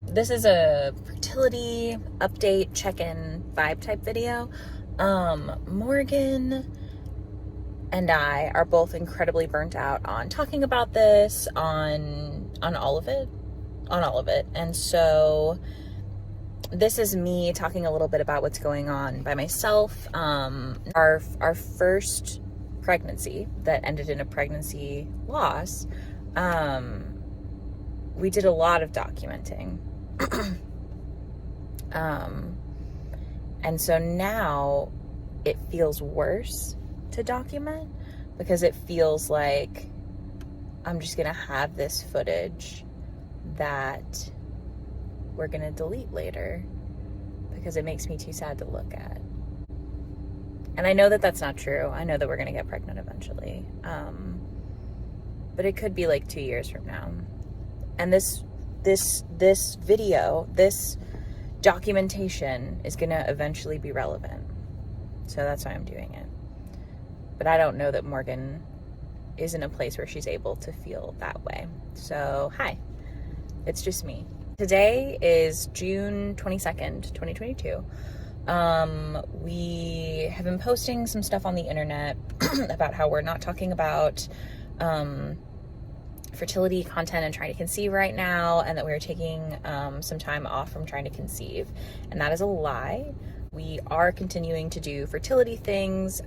this is a fertility update, check-in vibe type video. Morgan and I are both incredibly burnt out on talking about this, on all of it. And so this is me talking a little bit about what's going on by myself. Our first pregnancy that ended in a pregnancy loss, we did a lot of documenting. And so now it feels worse to document because it feels like I'm just gonna have this footage that we're gonna delete later because it makes me too sad to look at. And I know that that's not true. I know that we're gonna get pregnant eventually. But it could be like 2 years from now. And this video, this documentation is gonna eventually be relevant. So that's why I'm doing it. But I don't know that Morgan is in a place where she's able to feel that way. So, hi, it's just me. Today is June 22nd, 2022. We have been posting some stuff on the internet about how we're not talking about fertility content and trying to conceive right now, and that we're taking some time off from trying to conceive. And that is a lie. We are continuing to do fertility things.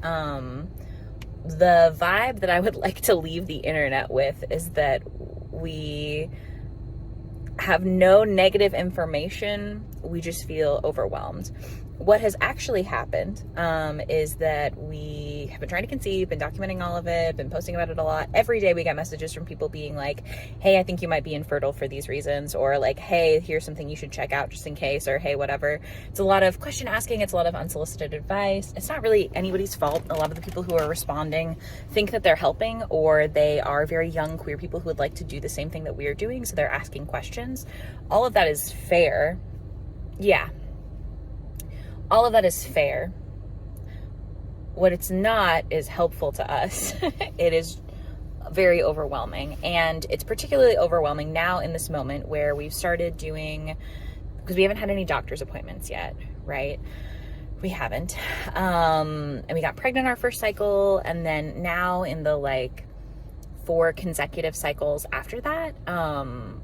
The vibe that I would like to leave the internet with is that we have no negative information. We just feel overwhelmed. What has actually happened is that we have been trying to conceive, been documenting all of it, been posting about it a lot. Every day we get messages from people being like, hey, I think you might be infertile for these reasons, or like, hey, here's something you should check out just in case, or hey, whatever. It's a lot of question asking. It's a lot of unsolicited advice. It's not really anybody's fault. A lot of the people who are responding think that they're helping, or they are very young queer people who would like to do the same thing that we are doing, so they're asking questions. All of that is fair. Yeah. All of that is fair. What it's not is helpful to us. It is very overwhelming. And it's particularly overwhelming now in this moment where we've started doing, because we haven't had any doctor's appointments yet, right? We haven't. And we got pregnant our first cycle. And then now in the 4 consecutive cycles after that,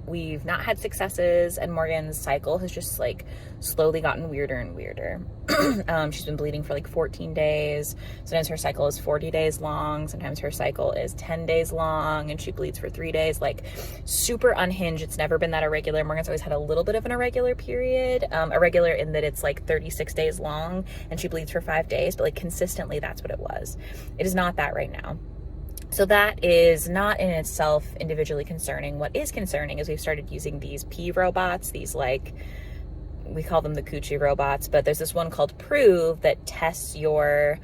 we've not had successes, and Morgan's cycle has just slowly gotten weirder and weirder. She's been bleeding for 14 days. Sometimes her cycle is 40 days long. Sometimes her cycle is 10 days long, and she bleeds for 3 days. Super unhinged. It's never been that irregular. Morgan's always had a little bit of an irregular period. Irregular in that it's 36 days long and she bleeds for 5 days, but consistently that's what it was. It is not that right now. So that is not in itself individually concerning. What is concerning is we've started using these pee robots, these we call them the coochie robots, but there's this one called Prove that tests your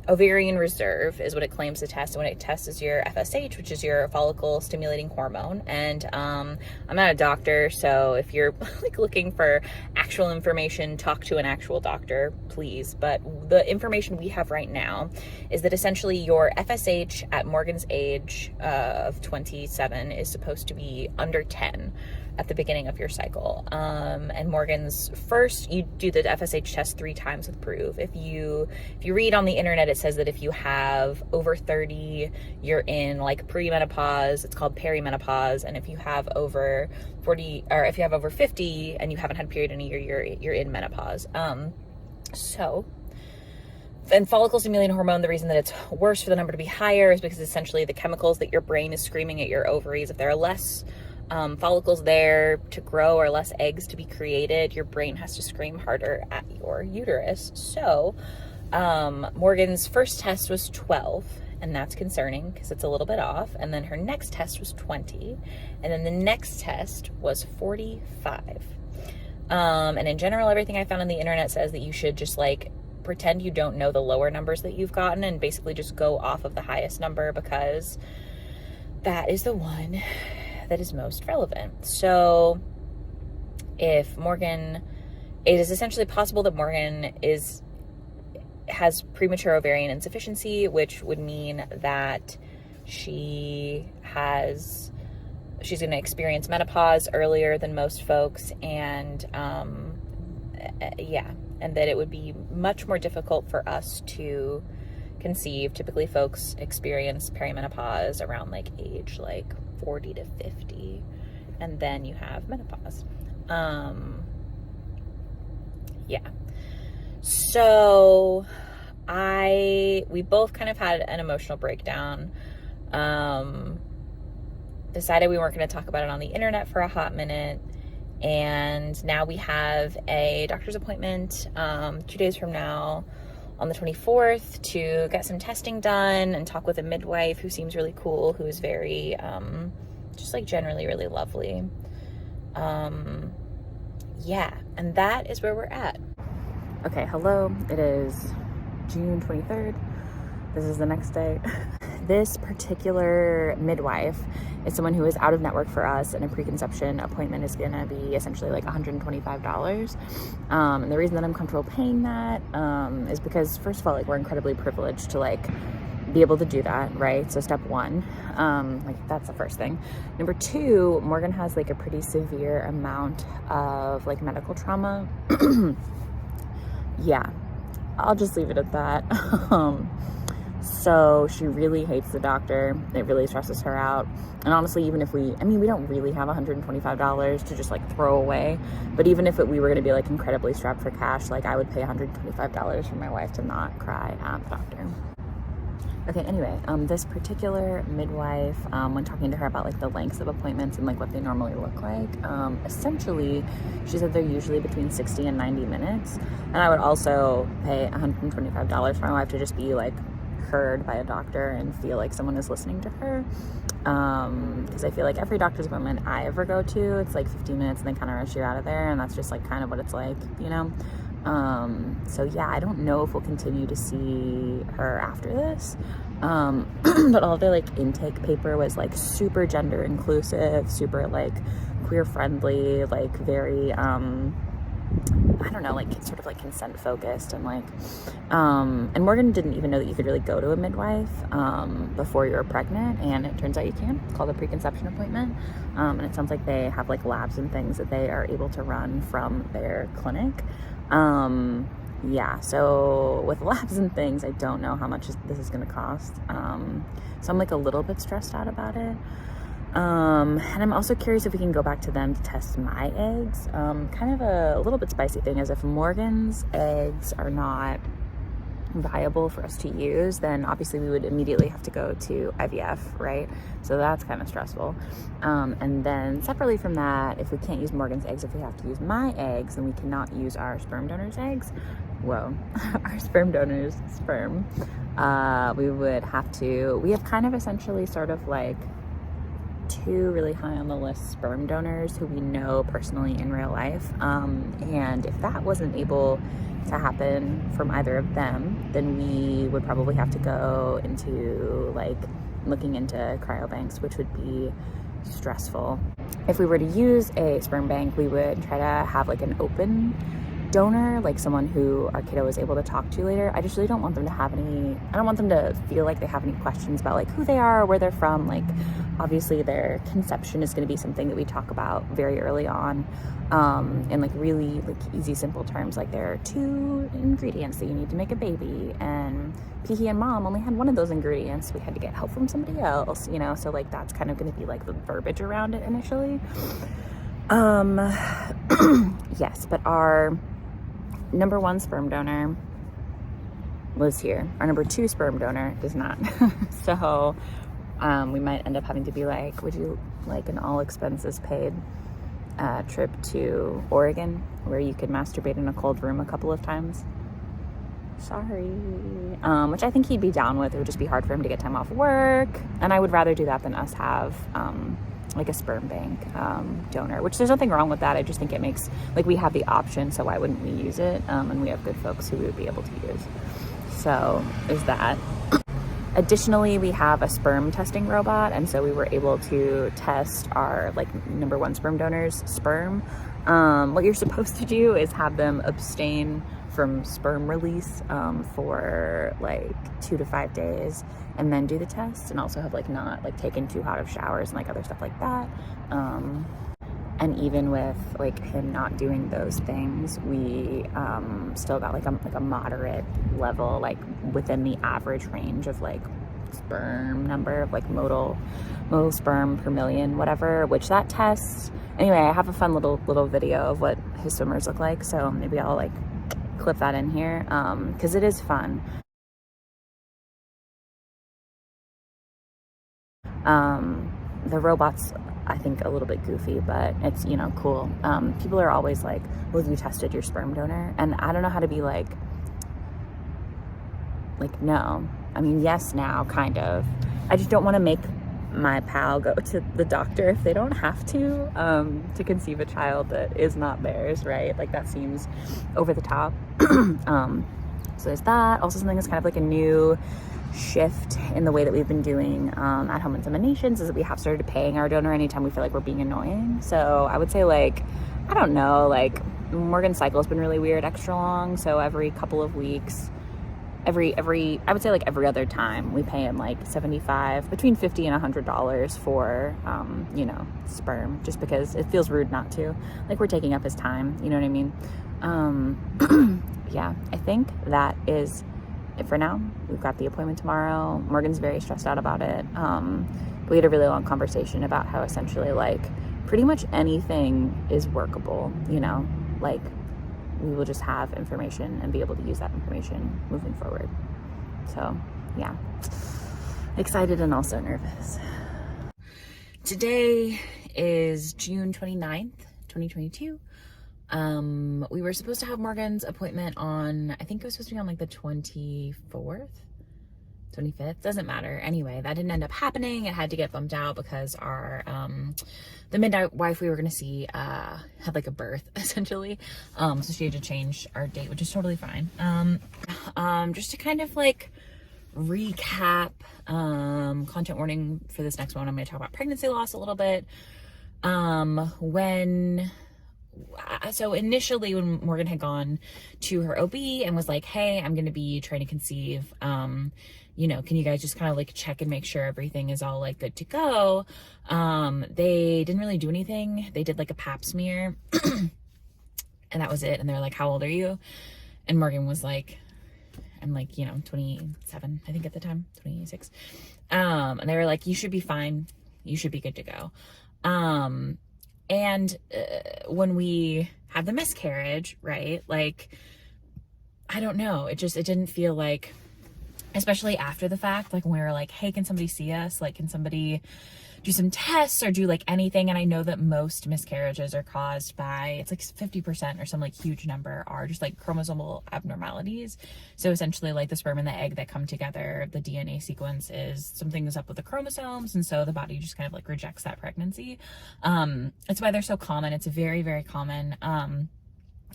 ovarian reserve, is what it claims to test. And what it tests is your FSH, which is your follicle stimulating hormone. And I'm not a doctor, so if you're looking for actual information, talk to an actual doctor, please. But the information we have right now is that essentially your FSH at Morgan's age of 27 is supposed to be under 10 at the beginning of your cycle. And Morgan's first, you do the FSH test 3 times with Prove. If you read on the internet, it says that if you have over 30, you're in premenopause. It's called perimenopause. And if you have over 40, or if you have over 50 and you haven't had a period in a year, you're in menopause. And follicle stimulating hormone, the reason that it's worse for the number to be higher is because essentially the chemicals that your brain is screaming at your ovaries, if there are less follicles there to grow or less eggs to be created, your brain has to scream harder at your uterus. So Morgan's first test was 12, and that's concerning because it's a little bit off. And then her next test was 20, and then the next test was 45. And in general, everything I found on the internet says that you should just pretend you don't know the lower numbers that you've gotten and basically just go off of the highest number, because that is the one that is most relevant. So if Morgan, it is essentially possible that Morgan has premature ovarian insufficiency, which would mean that she has she's going to experience menopause earlier than most folks, and yeah, and that it would be much more difficult for us to conceive. Typically folks experience perimenopause around like age like 40 to 50, and then you have menopause. Yeah, so we both kind of had an emotional breakdown. Decided we weren't going to talk about it on the internet for a hot minute, and now we have a doctor's appointment 2 days from now on the 24th to get some testing done and talk with a midwife who seems really cool, who is very just like generally really lovely. Yeah, and that is where we're at. Okay, hello, it is June 23rd. This is the next day. This particular midwife is someone who is out of network for us, and a preconception appointment is gonna be essentially like $125. And the reason that I'm comfortable paying that is because, first of all, like, we're incredibly privileged to like be able to do that, right? So step one, like, that's the first thing. Number two, Morgan has like a pretty severe amount of like medical trauma. Yeah, I'll just leave it at that. So she really hates the doctor. It really stresses her out. And honestly, even if we don't really have $125 to just like throw away, but even if we were going to be like incredibly strapped for cash, like, I would pay $125 for my wife to not cry at the doctor. Okay, anyway, this particular midwife, when talking to her about like the lengths of appointments and like what they normally look like, essentially she said they're usually between 60 and 90 minutes. And I would also pay $125 for my wife to just be like heard by a doctor and feel like someone is listening to her, because I feel like every doctor's appointment I ever go to, it's like 15 minutes and they kind of rush you out of there, and that's just like kind of what it's like, you know. So yeah, I don't know if we'll continue to see her after this, but all their like intake paper was like super gender inclusive, super like queer friendly, like very I don't know, like sort of like consent focused, and like and Morgan didn't even know that you could really go to a midwife before you're pregnant, and it turns out you can. It's called a preconception appointment, and it sounds like they have like labs and things that they are able to run from their clinic. Yeah, so with labs and things, I don't know how much this is going to cost, so I'm like a little bit stressed out about it. And I'm also curious if we can go back to them to test my eggs. Kind of a little bit spicy thing is, if Morgan's eggs are not viable for us to use, then obviously we would immediately have to go to IVF, right? So that's kind of stressful. And then separately from that, if we can't use Morgan's eggs, if we have to use my eggs, then we cannot use our sperm donor's eggs. Whoa, our sperm donor's sperm. We have kind of essentially sort of like two really high on the list sperm donors who we know personally in real life, and if that wasn't able to happen from either of them, then we would probably have to go into like looking into cryobanks, which would be stressful. If we were to use a sperm bank, we would try to have like an open donor, like someone who our kiddo is able to talk to later. I just really don't want them to have I don't want them to feel like they have any questions about like who they are or where they're from. Like, obviously their conception is going to be something that we talk about very early on, in like really like easy, simple terms. Like, there are 2 ingredients that you need to make a baby, and Pee and Mom only had one of those ingredients. We had to get help from somebody else, you know? So like, that's kind of going to be like the verbiage around it initially. Yes, but our number 1 sperm donor lives here. Our number 2 sperm donor does not. So we might end up having to be like, would you like an all expenses paid trip to Oregon where you could masturbate in a cold room a couple of times? Sorry. Which I think he'd be down with. It would just be hard for him to get time off work, and I would rather do that than us have like a sperm bank donor, which there's nothing wrong with that. I just think it makes, like, we have the option, so why wouldn't we use it? And we have good folks who we would be able to use. So is that. Additionally, we have a sperm testing robot, and so we were able to test our like number 1 sperm donor's sperm What you're supposed to do is have them abstain from sperm release for like 2 to 5 days, and then do the test, and also have like not like taken too hot of showers and like other stuff like that. And even with like him not doing those things, we still got like a moderate level, like within the average range of like sperm number of like motile sperm per million, whatever, which that test, anyway, I have a fun little video of what his swimmers look like, so maybe I'll like clip that in here because it is fun. The robot's, I think, a little bit goofy, but it's, you know, cool. People are always like, well, have you tested your sperm donor? And I don't know how to be like no. I mean, yes, now, kind of. I just don't want to make my pal go to the doctor if they don't have to conceive a child that is not theirs, right? Like, that seems over the top. So there's that. Also, something that's kind of like a new shift in the way that we've been doing at-home inseminations is that we have started paying our donor anytime we feel like we're being annoying. So I would say, like, I don't know, like, Morgan's cycle has been really weird, extra long, so every couple of weeks, I would say like every other time, we pay him like between $50 and $100 for you know, sperm, just because it feels rude not to, like, we're taking up his time, you know what I mean? Yeah, I think that is it for now. We've got the appointment tomorrow. Morgan's very stressed out about it. We had a really long conversation about how essentially, like, pretty much anything is workable, you know, like, we will just have information and be able to use that information moving forward. So yeah, excited and also nervous. Today is June 29th, 2022. We were supposed to have Morgan's appointment on, I think it was supposed to be on like the 24th, 25th, doesn't matter. Anyway, that didn't end up happening. It had to get bumped out because our, the midwife we were going to see, had like a birth essentially. So she had to change our date, which is totally fine. Just to kind of like recap, content warning for this next one, I'm going to talk about pregnancy loss a little bit. So initially when Morgan had gone to her OB and was like, hey, I'm going to be trying to conceive, you know, can you guys just kind of like check and make sure everything is all like good to go? They didn't really do anything. They did like a pap smear and that was it. And they're like, how old are you? And Morgan was like, I'm like, you know, 27, I think at the time, 26. And they were like, you should be fine. You should be good to go. And when we had the miscarriage, right, like, I don't know, it didn't feel like, especially after the fact, like when we were like, hey, can somebody see us? Like, can somebody do some tests or do like anything? And I know that most miscarriages are caused by, it's like 50% or some like huge number are just like chromosomal abnormalities. So essentially like the sperm and the egg that come together, the DNA sequence is something is up with the chromosomes. And so the body just kind of like rejects that pregnancy. That's why they're so common. It's very, very common.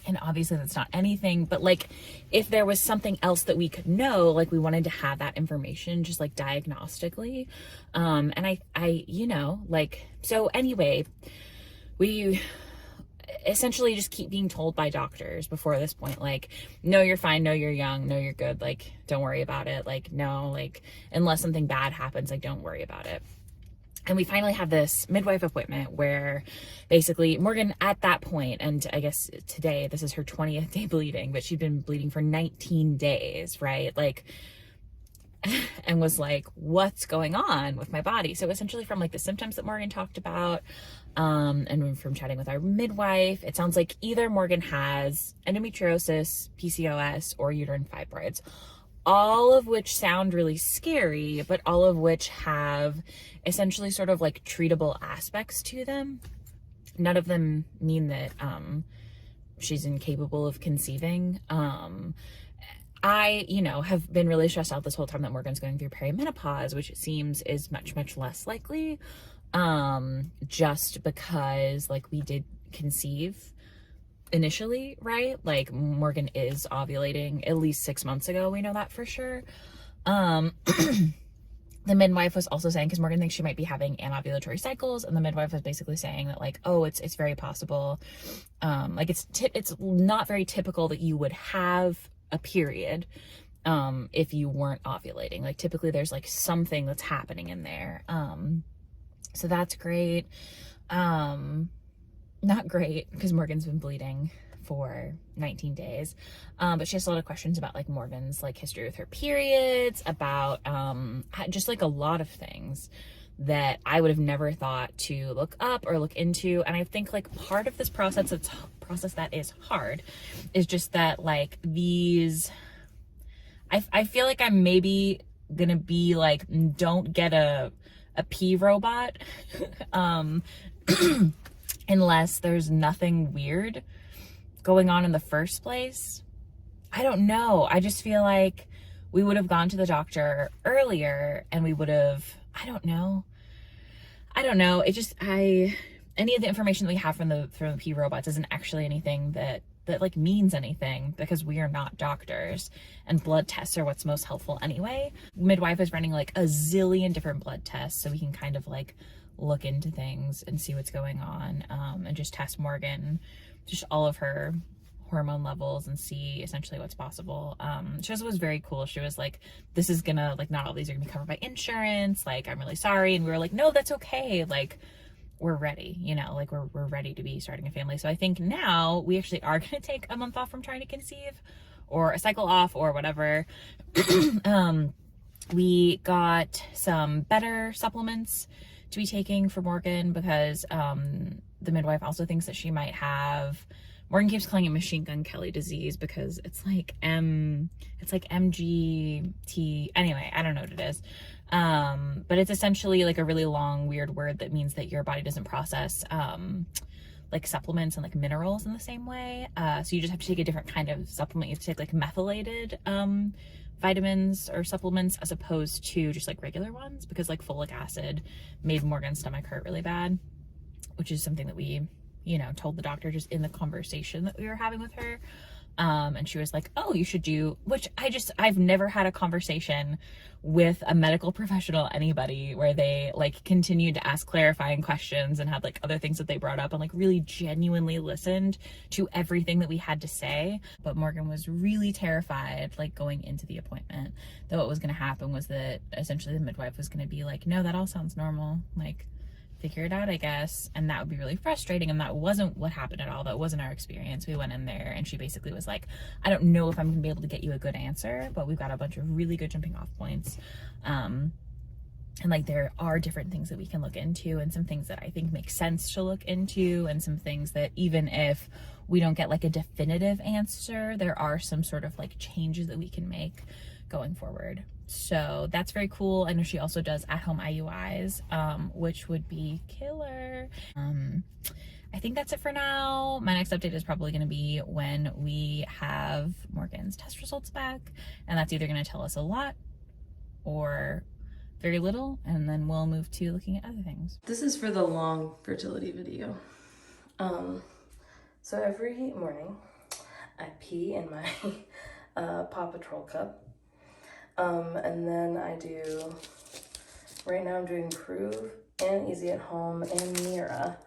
And obviously that's not anything, but like if there was something else that we could know, like we wanted to have that information just like diagnostically. And I, you know, like, so anyway, we essentially just keep being told by doctors before this point, like, no, you're fine. No, you're young. No, you're good. Like, don't worry about it. Like, no, like, unless something bad happens, like, don't worry about it. And we finally had this midwife appointment where basically Morgan at that point, and I guess today, this is her 20th day bleeding, but she'd been bleeding for 19 days, right? Like, and was like, what's going on with my body? So essentially from like the symptoms that Morgan talked about, and from chatting with our midwife, it sounds like either Morgan has endometriosis, PCOS, or uterine fibroids. All of which sound really scary, but all of which have essentially sort of like treatable aspects to them. None of them mean that she's incapable of conceiving. I, you know, have been really stressed out this whole time that Morgan's going through perimenopause, which it seems is much, much less likely, just because like we did conceive initially, right? Like Morgan is ovulating at least 6 months ago. We know that for sure. the midwife was also saying, because Morgan thinks she might be having anovulatory cycles, and the midwife was basically saying that, like, oh, it's very possible. Like, it's not very typical that you would have a period if you weren't ovulating. Like, typically there's like something that's happening in there. So that's great. Not great because Morgan's been bleeding for 19 days. But she has a lot of questions about like Morgan's like history with her periods, about just like a lot of things that I would have never thought to look up or look into. And I think like part of this process that is hard is just that like these, I feel like I'm maybe gonna be like, don't get a pee robot unless there's nothing weird going on in the first place. I don't know. I just feel like we would have gone to the doctor earlier and we would have, I don't know. It just, any of the information that we have from the pee robots isn't actually anything that like means anything, because we are not doctors and blood tests are what's most helpful anyway. Midwife is running like a zillion different blood tests so we can kind of like look into things and see what's going on, and just test Morgan, just all of her hormone levels, and see essentially what's possible. She also was very cool. She was like, this is gonna, like, not all these are gonna be covered by insurance, like, I'm really sorry. And we were like, no, that's okay, like, we're ready, you know, like we're ready to be starting a family. So I think now we actually are gonna take a month off from trying to conceive, or a cycle off, or whatever. We got some better supplements to be taking for Morgan, because the midwife also thinks that she might have, Morgan keeps calling it machine gun Kelly disease, because it's like MGT, anyway, I don't know what it is. But it's essentially like a really long, weird word that means that your body doesn't process like supplements and like minerals in the same way. So you just have to take a different kind of supplement. You have to take like methylated vitamins or supplements, as opposed to just like regular ones, because like folic acid made Morgan's stomach hurt really bad, which is something that we, you know, told the doctor just in the conversation that we were having with her. And she was like, oh, you should do, which I've never had a conversation with a medical professional, anybody, where they like continued to ask clarifying questions and had like other things that they brought up, and like really genuinely listened to everything that we had to say. But Morgan was really terrified, like going into the appointment, that what was going to happen was that essentially the midwife was going to be like, no, that all sounds normal, like figure it out, I guess. And that would be really frustrating. And that wasn't what happened at all. That wasn't our experience. We went in there and she basically was like, I don't know if I'm gonna be able to get you a good answer, but we've got a bunch of really good jumping off points. And like there are different things that we can look into, and some things that I think make sense to look into, and some things that even if we don't get like a definitive answer, there are some sort of like changes that we can make going forward. So that's very cool. I know she also does at-home IUIs, which would be killer. I think that's it for now. My next update is probably going to be when we have Morgan's test results back, and that's either going to tell us a lot or very little, and then we'll move to looking at other things. This is for the long fertility video. So every morning I pee in my Paw Patrol cup. And then I do, right now I'm doing Prove and Easy at Home and Mira.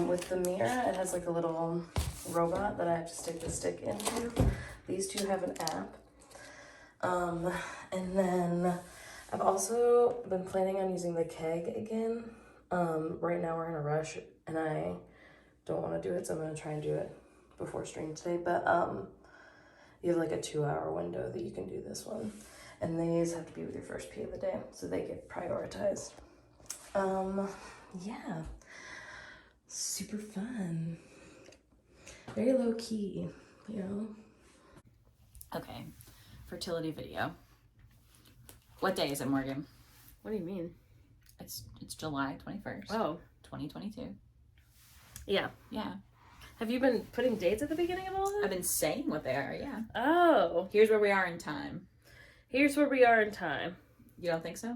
With the Mira, it has like a little robot that I have to stick the stick into. These two have an app. And then I've also been planning on using the keg again. Right now we're in a rush and I don't want to do it, so I'm going to try and do it before stream today. But you have like a 2-hour window that you can do this one. And these have to be with your first pee of the day, so they get prioritized. Yeah, super fun. Very low key, you know? Okay, fertility video. What day is it, Morgan? What do you mean? It's July 21st. Oh. 2022. Yeah. Yeah. Have you been putting dates at the beginning of all this? I've been saying what they are, yeah. Oh. Here's where we are in time. Here's where we are in time. You don't think so?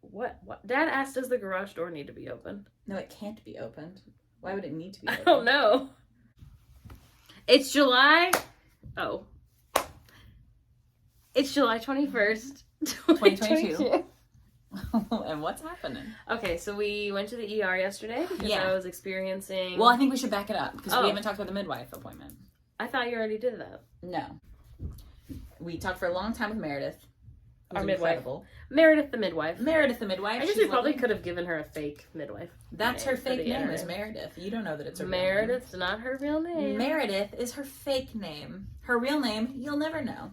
What? Dad asked, does the garage door need to be open? No, it can't be opened. Why would it need to be open? I don't know. It's July... Oh. It's July 21st, 2022. And what's happening? Okay, so we went to the ER yesterday because I was experiencing... Well, I think we should back it up because we haven't talked about the midwife appointment. I thought you already did that. No. We talked for a long time with Meredith. Our midwife. Meredith the midwife. Meredith the midwife. I guess we probably could have given her a fake midwife. That's her fake name is Meredith. You don't know that it's her real name. Meredith's not her real name. Meredith is her fake name. Her real name, you'll never know.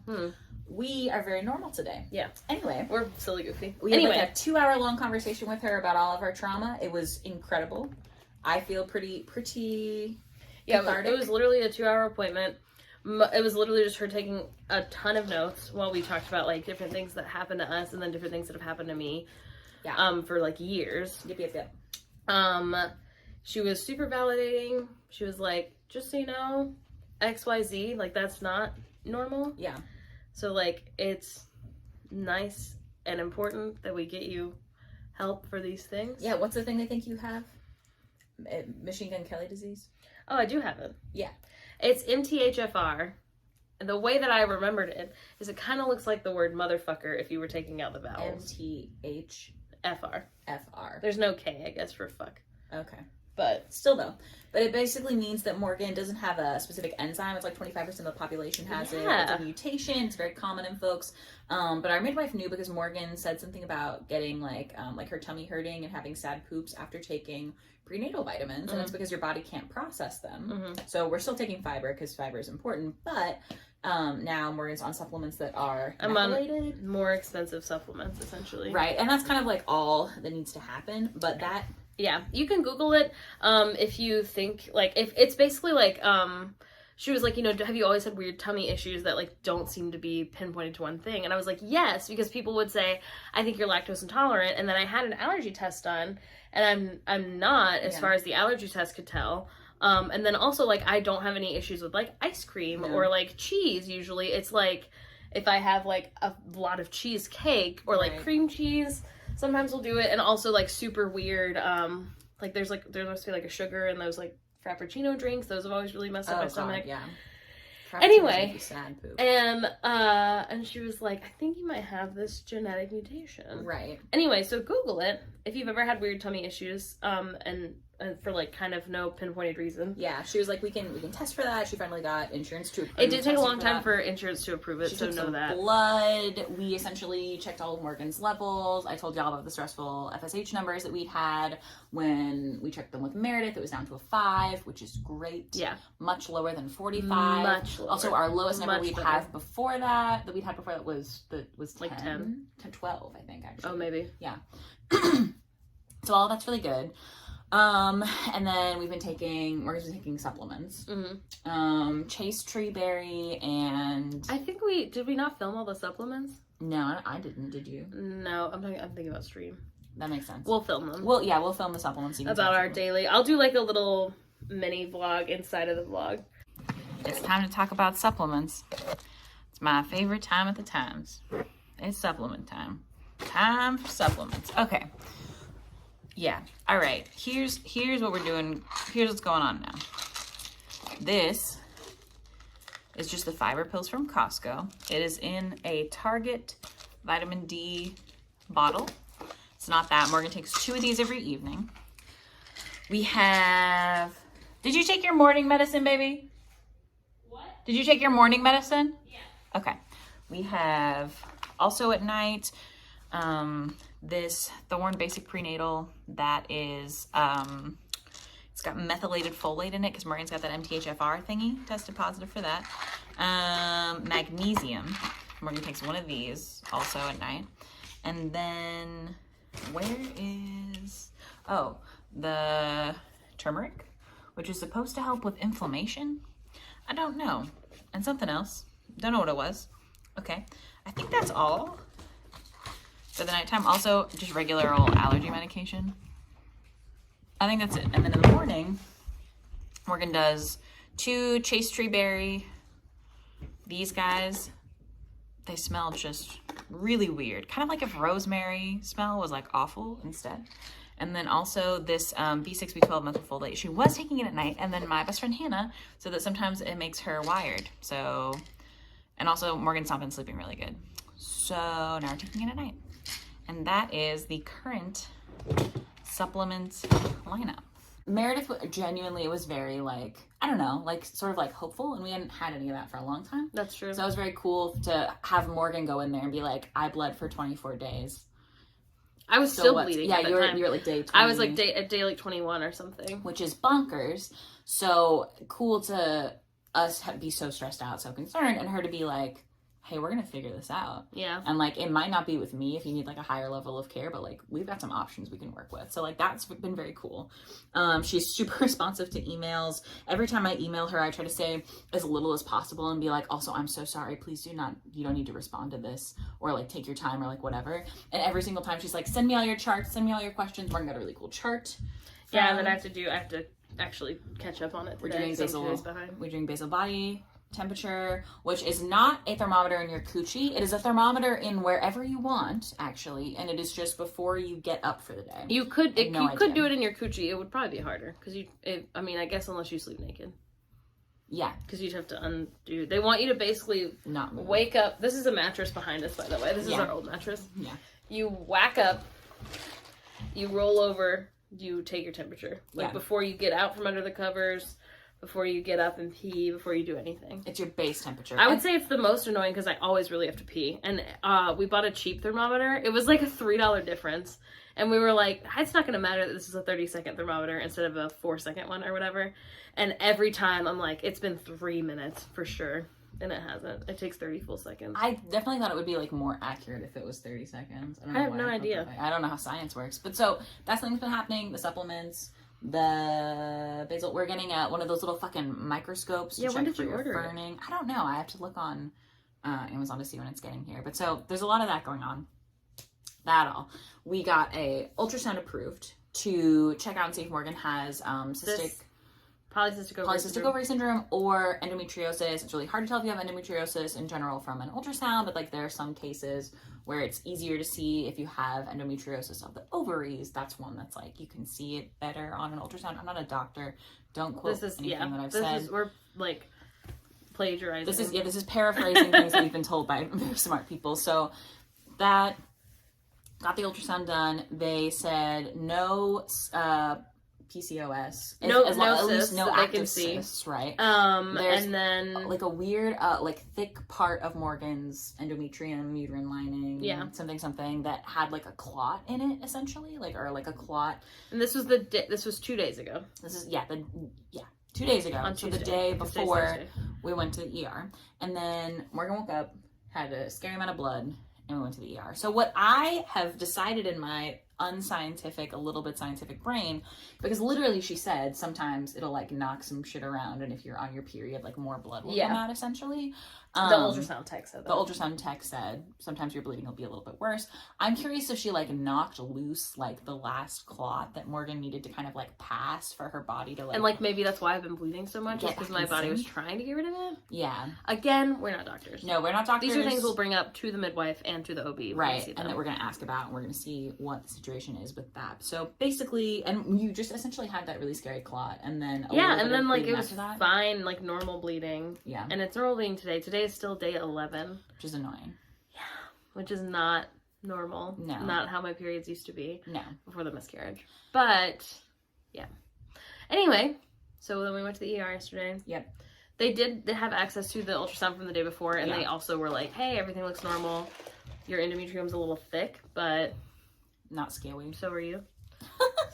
We are very normal today. Yeah. Anyway. We're silly goofy. We had like a 2-hour-long conversation with her about all of our trauma. It was incredible. I feel pretty cathartic. It was literally a 2-hour appointment. It was literally just her taking a ton of notes while we talked about like different things that happened to us and then different things that have happened to me. Yeah. For like years. Yep. She was super validating. She was like, just so you know, XYZ, like that's not normal. Yeah. So, like, it's nice and important that we get you help for these things. Yeah, what's the thing they think you have? Machine Gun Kelly disease? Oh, I do have it. Yeah. It's MTHFR. And the way that I remembered it is it kind of looks like the word motherfucker if you were taking out the vowels. MTHFR. There's no K, I guess, for fuck. Okay. But still though. But it basically means that Morgan doesn't have a specific enzyme. It's like 25% of the population has it. It's a mutation. It's very common in folks. But our midwife knew because Morgan said something about getting like her tummy hurting and having sad poops after taking prenatal vitamins. And it's because your body can't process them. So we're still taking fiber because fiber is important. But now Morgan's on supplements that are methylated. On more expensive supplements, essentially. Right. And that's kind of like all that needs to happen. But that... Yeah, you can Google it if you think, like, if it's basically like, she was like, you know, have you always had weird tummy issues that, like, don't seem to be pinpointed to one thing? And I was like, yes, because people would say, I think you're lactose intolerant, and then I had an allergy test done, and I'm not, as far as the allergy test could tell. And then also, like, I don't have any issues with, like, ice cream or, like, cheese, usually. It's, like, if I have, like, a lot of cheesecake or, like, cream cheese... Sometimes we'll do it, and also like super weird. Like there must be like a sugar in those like Frappuccino drinks. Those have always really messed up my stomach. Yeah. Anyway, and she was like, I think you might have this genetic mutation. Right. Anyway, so Google it if you've ever had weird tummy issues. And for like kind of no pinpointed reason. Yeah, she was like, we can test for that. She finally got insurance to approve. It did take a long time for insurance to approve it, so know that. Blood. We essentially checked all of Morgan's levels. I told y'all about the stressful FSH numbers that we'd had when we checked them with Meredith. It was down to a 5, which is great. Yeah, much lower than 45. Much lower. Also, our lowest number we'd had before that was 10, 12, I think actually. Oh, maybe. Yeah. So all that's really good. And then Morgan's been taking supplements. Chase tree berry and... I think did we not film all the supplements? No, I didn't. Did you? No, I'm thinking about stream. That makes sense. We'll film them. We'll film the supplements. About our daily... I'll do like a little mini vlog inside of the vlog. It's time to talk about supplements. It's my favorite time at the times. It's supplement time. Time for supplements. Okay. Yeah. All right. Here's what we're doing. Here's what's going on now. This is just the fiber pills from Costco. It is in a Target vitamin D bottle. It's not that. Morgan takes 2 of these every evening. We have... Did you take your morning medicine, baby? What? Did you take your morning medicine? Yeah. Okay. We have also at night... this Thorne Basic Prenatal that is, it's got methylated folate in it because Morgan's got that MTHFR thingy, tested positive for that. Magnesium. Morgan takes 1 of these also at night. And then, where is, the turmeric, which is supposed to help with inflammation. I don't know. And something else. Don't know what it was. Okay. I think that's all. For the nighttime, also just regular old allergy medication. I think that's it. And then in the morning, Morgan does 2 Chase Tree Berry. These guys, they smell just really weird. Kind of like if rosemary smell was like awful instead. And then also this B6, B12 methylfolate. She was taking it at night. And then my best friend Hannah said that sometimes it makes her wired. So, and also Morgan's not been sleeping really good. So now we're taking it at night. And that is the current supplement lineup. Meredith genuinely was very like, I don't know, like sort of like hopeful, and we hadn't had any of that for a long time. That's true. So it was very cool to have Morgan go in there and be like, I bled for 24 days. I was still bleeding. Yeah, at that you were time. like day 20. I was like at day like 21 or something. Which is bonkers. So cool to us be so stressed out, so concerned, and her to be like, hey, we're gonna figure this out. Yeah. And like, it might not be with me if you need like a higher level of care, but like, we've got some options we can work with. So like, that's been very cool. She's super responsive to emails. Every time I email her, I try to say as little as possible and be like, also, I'm so sorry. Please you don't need to respond to this, or like take your time, or like whatever. And every single time she's like, send me all your charts, send me all your questions. Morgan got a really cool chart. Yeah, and then I have to actually catch up on it today. We're doing basal body temperature, which is not a thermometer in your coochie. It is a thermometer in wherever you want, actually, and it is just before you get up for the day. You could do it in your coochie. It would probably be harder because I guess unless you sleep naked. Yeah, because you'd have to undo. They want you to basically not move. Wake up. This is a mattress behind us, by the way. This is our old mattress. Yeah. You whack up. You roll over. You take your temperature before you get out from under the covers. Before you get up and pee, before you do anything. It's your base temperature. I would say it's the most annoying because I always really have to pee. And we bought a cheap thermometer. It was like a $3 difference. And we were like, it's not going to matter that this is a 30-second thermometer instead of a 4-second one or whatever. And every time I'm like, it's been 3 minutes for sure. And it hasn't. It takes 30 full seconds. I definitely thought it would be like more accurate if it was 30 seconds. I have no idea. I don't know how science works. But so that's something's been happening. The supplements. The basal, we're getting one of those little fucking microscopes to check for your burning. I don't know. I have to look on Amazon to see when it's getting here. But so there's a lot of that going on. That all. We got a ultrasound approved to check out and see if Morgan has polycystic ovary syndrome or endometriosis. It's really hard to tell if you have endometriosis in general from an ultrasound, but like there are some cases where it's easier to see if you have endometriosis of the ovaries. That's one that's like you can see it better on an ultrasound. I'm not a doctor. Don't quote anything that I've said. We're like plagiarizing. This is paraphrasing things that we've been told by very smart people. So that got the ultrasound done. They said no PCOS. At least no active cysts, right? There's and then like a weird, like thick part of Morgan's endometrium, uterine lining, something that had like a clot in it, essentially, or a clot. And this was 2 days ago. 2 days ago. So the day before we went to the ER, and then Morgan woke up, had a scary amount of blood, and we went to the ER. So what I have decided in my unscientific, a little bit scientific brain, because literally she said sometimes it'll like knock some shit around, and if you're on your period, like more blood will come out, essentially. The ultrasound tech said that. The ultrasound tech said sometimes your bleeding will be a little bit worse. I'm curious if she like knocked loose like the last clot that Morgan needed to kind of like pass for her body to like. And like maybe that's why I've been bleeding so much, because my body was trying to get rid of it. Yeah. Again, we're not doctors. No, we're not doctors. These are things we'll bring up to the midwife and to the OB. Right. And that we're going to ask about, and we're going to see what the situation is with that. So basically, and you just essentially had that really scary clot, and then like it was fine, like normal bleeding. Yeah. And it's normal bleeding today. Today is still day 11. Which is annoying. Yeah. Which is not normal. No. Not how my periods used to be. No. Before the miscarriage. But, yeah. Anyway, so then we went to the ER yesterday. Yep. They have access to the ultrasound from the day before, and they also were like, hey, everything looks normal. Your endometrium's a little thick, but... Not scary. So are you.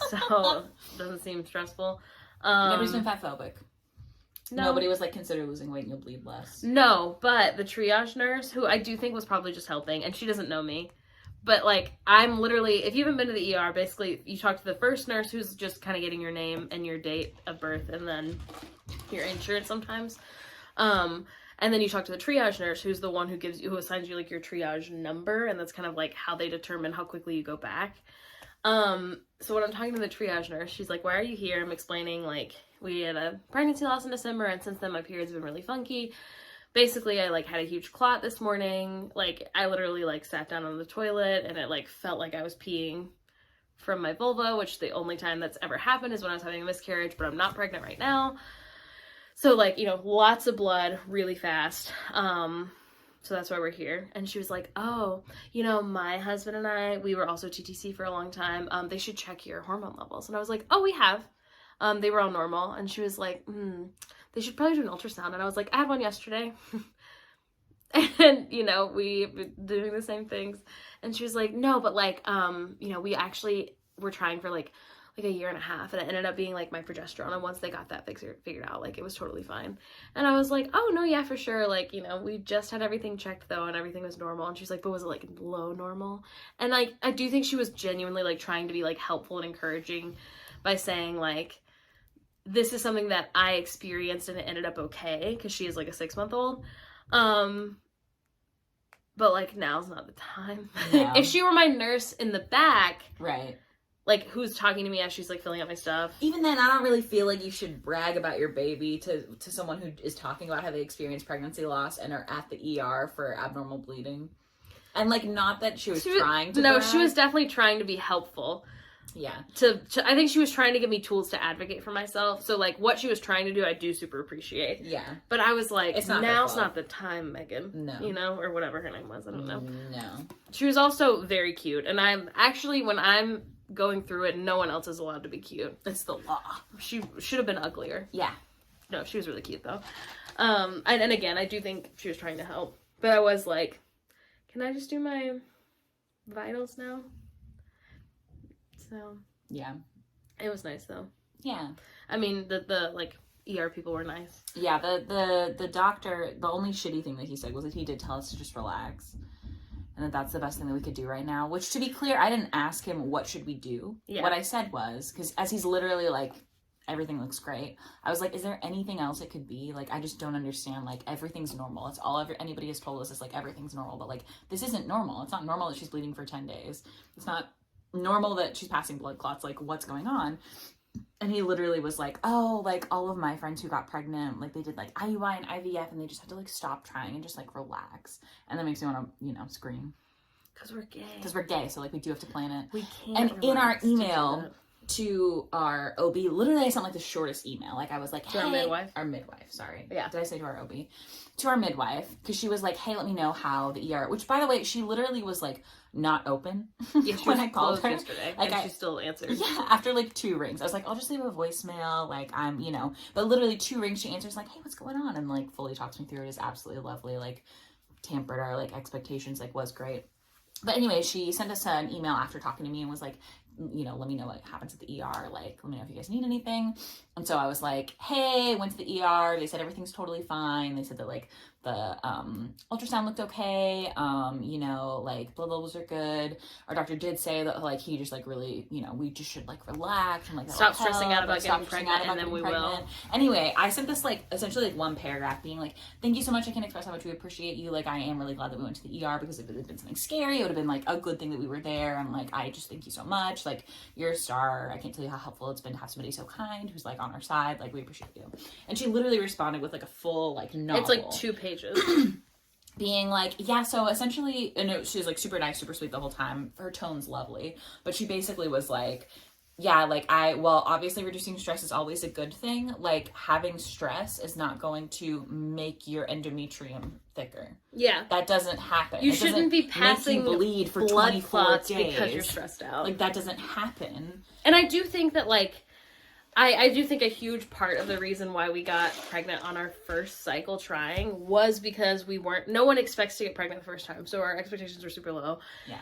So, doesn't seem stressful. Nobody's been fat phobic. No. Nobody was like, consider losing weight and you'll bleed less. No, but the triage nurse, who I do think was probably just helping, and she doesn't know me, but like, I'm literally, if you haven't been to the ER, basically, you talk to the first nurse who's just kind of getting your name and your date of birth, and then your insurance sometimes. And then you talk to the triage nurse, who's the one who assigns you like your triage number, and that's kind of like how they determine how quickly you go back. So when I'm talking to the triage nurse, she's like, why are you here? I'm explaining, like, we had a pregnancy loss in December, and since then my period's been really funky. Basically, I, like, had a huge clot this morning. Like, I literally, like, sat down on the toilet, and it, like, felt like I was peeing from my vulva, which the only time that's ever happened is when I was having a miscarriage, but I'm not pregnant right now. So, like, you know, lots of blood really fast. So that's why we're here. And she was like, oh, my husband and I, we were also TTC for a long time. They should check your hormone levels. And I was like, oh, we have. They were all normal. And she was like, they should probably do an ultrasound. And I was like, I had one yesterday. And, we've been doing the same things. And she was like, no, but like, we actually were trying for like a year and a half, and it ended up being like my progesterone, and once they got that figured out, like it was totally fine. And I was like, oh no, yeah, for sure, like, we just had everything checked though, and everything was normal. And she's like, but was it like low normal? And like, I do think she was genuinely like trying to be like helpful and encouraging by saying like, this is something that I experienced and it ended up okay, because she is like a 6-month-old. But like, now's not the time. No. If she were my nurse in the back, right, like, who's talking to me as she's, like, filling out my stuff. Even then, I don't really feel like you should brag about your baby to someone who is talking about how they experience pregnancy loss and are at the ER for abnormal bleeding. And, like, not that she was trying to brag. She was definitely trying to be helpful. Yeah. I think she was trying to give me tools to advocate for myself. So, like, what she was trying to do, I do super appreciate. Yeah. But I was like, now's not the time, Megan. No. Or whatever her name was. I don't know. No. She was also very cute. And I'm actually, when I'm going through it, no one else is allowed to be cute. It's the law. She should have been uglier. Yeah. No, she was really cute though. And again, I do think she was trying to help. But I was like, can I just do my vitals now? So yeah. It was nice though. Yeah. I mean, the like ER people were nice. Yeah, the doctor, the only shitty thing that he said was that he did tell us to just relax. And that's the best thing that we could do right now. Which, to be clear, I didn't ask him what should we do. Yeah. What I said was, because as he's literally like, everything looks great, I was like, is there anything else it could be? Like, I just don't understand. Like, everything's normal. It's all anybody has told us is like, everything's normal. But like, this isn't normal. It's not normal that she's bleeding for 10 days. It's not normal that she's passing blood clots. Like, what's going on? And he literally was like, oh, like, all of my friends who got pregnant, like, they did, like, IUI and IVF, and they just had to, like, stop trying and just, like, relax. And that makes me want to, scream. Because we're gay. Because we're gay, so, like, we do have to plan it. We can't. And in our email to our OB, literally I sent, like, the shortest email. Like, I was like, hey. To our midwife? Our midwife, sorry. Yeah. Did I say to our OB? To our midwife, because she was like, hey, let me know how the ER, which, by the way, she literally was, like, not open yeah, when I called her yesterday. Like, she still answered. Yeah, after like 2 rings. I was like, I'll just leave a voicemail. Like, I'm, but literally 2 rings, she answers like, hey, what's going on? And like fully talks me through it. Is absolutely lovely. Like, tampered our like expectations, like was great. But anyway, she sent us an email after talking to me and was like, let me know what happens at the ER. Like, let me know if you guys need anything. And so I was like, hey, went to the ER. They said everything's totally fine. They said that like the ultrasound looked okay. Like blood levels are good. Our doctor did say that like he just like really, we just should like relax and like stop stressing out about getting pregnant, and then we will. Anyway, I sent this like essentially like 1 paragraph being like, thank you so much. I can't express how much we appreciate you. Like, I am really glad that we went to the ER, because if it had been something scary, it would have been like a good thing that we were there. And like, I just thank you so much. Like, you're a star. I can't tell you how helpful it's been to have somebody so kind who's like on our side. Like, we appreciate you. And she literally responded with like a full like novel. It's like 2 pages. Being like, yeah, so essentially, and she was like super nice, super sweet the whole time. Her tone's lovely. But she basically was like, yeah, like obviously reducing stress is always a good thing. Like, having stress is not going to make your endometrium thicker. Yeah. That doesn't happen. You shouldn't be passing make you bleed for blood 24 clots days because you're stressed out. Like, that doesn't happen. And I do think that like, I do think a huge part of the reason why we got pregnant on our first cycle trying was because no one expects to get pregnant the first time. So our expectations were super low. Yeah.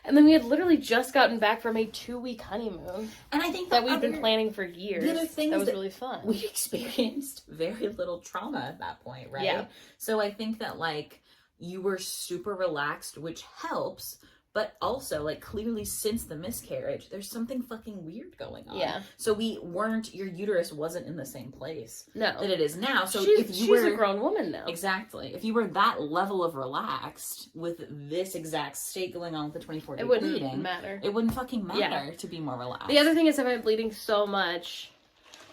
And then we had literally just gotten back from a 2-week honeymoon. And I think that we'd been planning for years. The other thing that was really fun. We experienced very little trauma at that point, right? Yeah. So I think that like you were super relaxed, which helps. But also, like, clearly since the miscarriage, there's something fucking weird going on. Yeah. So your uterus wasn't in the same place that it is now. So she's a grown woman now. Exactly. If you were that level of relaxed with this exact state going on with the 24-day bleeding, it wouldn't matter. It wouldn't fucking matter to be more relaxed. The other thing is, if I'm bleeding so much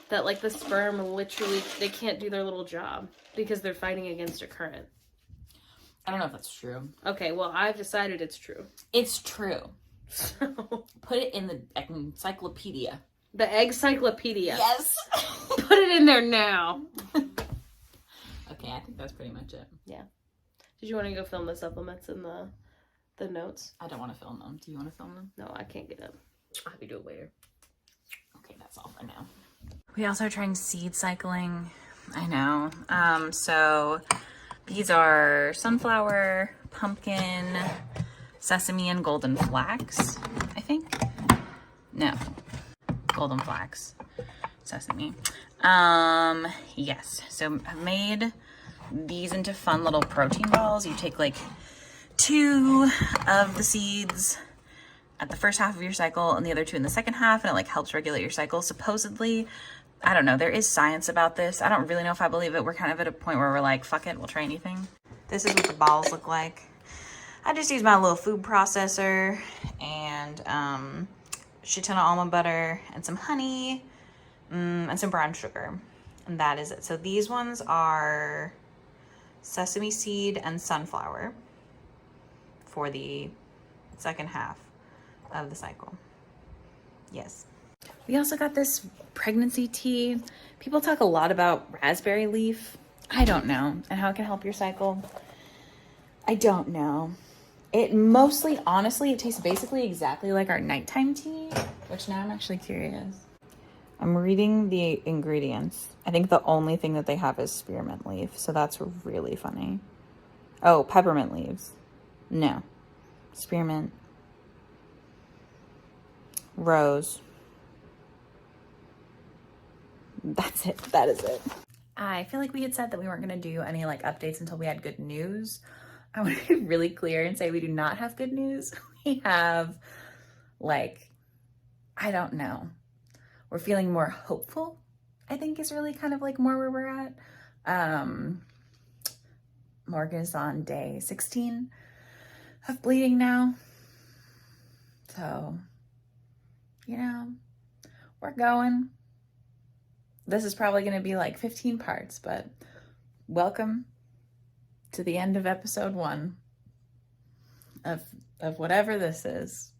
that, like, the sperm literally, they can't do their little job because they're fighting against a current. I don't know if that's true. Okay, well, I've decided it's true. It's true. So put it in the encyclopedia. The Eggcyclopedia. Yes. Put it in there now. Okay, I think that's pretty much it. Yeah. Did you want to go film the supplements and the notes? I don't want to film them. Do you want to film them? No, I can't get up. I'll have you do it later. Okay, that's all for now. We also are trying seed cycling. I know. So these are sunflower, pumpkin, sesame, and golden flax, I think. No, golden flax, sesame. Yes, so I've made these into fun little protein balls. You take like 2 of the seeds at the first half of your cycle and the other 2 in the second half, and it like helps regulate your cycle. Supposedly, I don't know, there is science about this. I don't really know if I believe it. We're kind of at a point where we're like, fuck it, we'll try anything. This is what the balls look like. I just use my little food processor and shit ton of almond butter and some honey and some brown sugar. And that is it. So these ones are sesame seed and sunflower for the second half of the cycle. Yes. We also got this pregnancy tea. People talk a lot about raspberry leaf. I don't know. And how it can help your cycle. I don't know. It mostly, honestly, it tastes basically exactly like our nighttime tea, which now I'm actually curious. I'm reading the ingredients. I think the only thing that they have is spearmint leaf, so that's really funny. Oh, peppermint leaves. No. Spearmint. Rose. That's it. That is it. I feel like we had said that we weren't going to do any like updates until we had good news. I want to be really clear and say we do not have good news. We have like, I don't know. We're feeling more hopeful, I think is really kind of like more where we're at. Morgan is on day 16 of bleeding now. So, you know, we're going. This is probably going to be like 15 parts, but welcome to the end of episode 1 of whatever this is.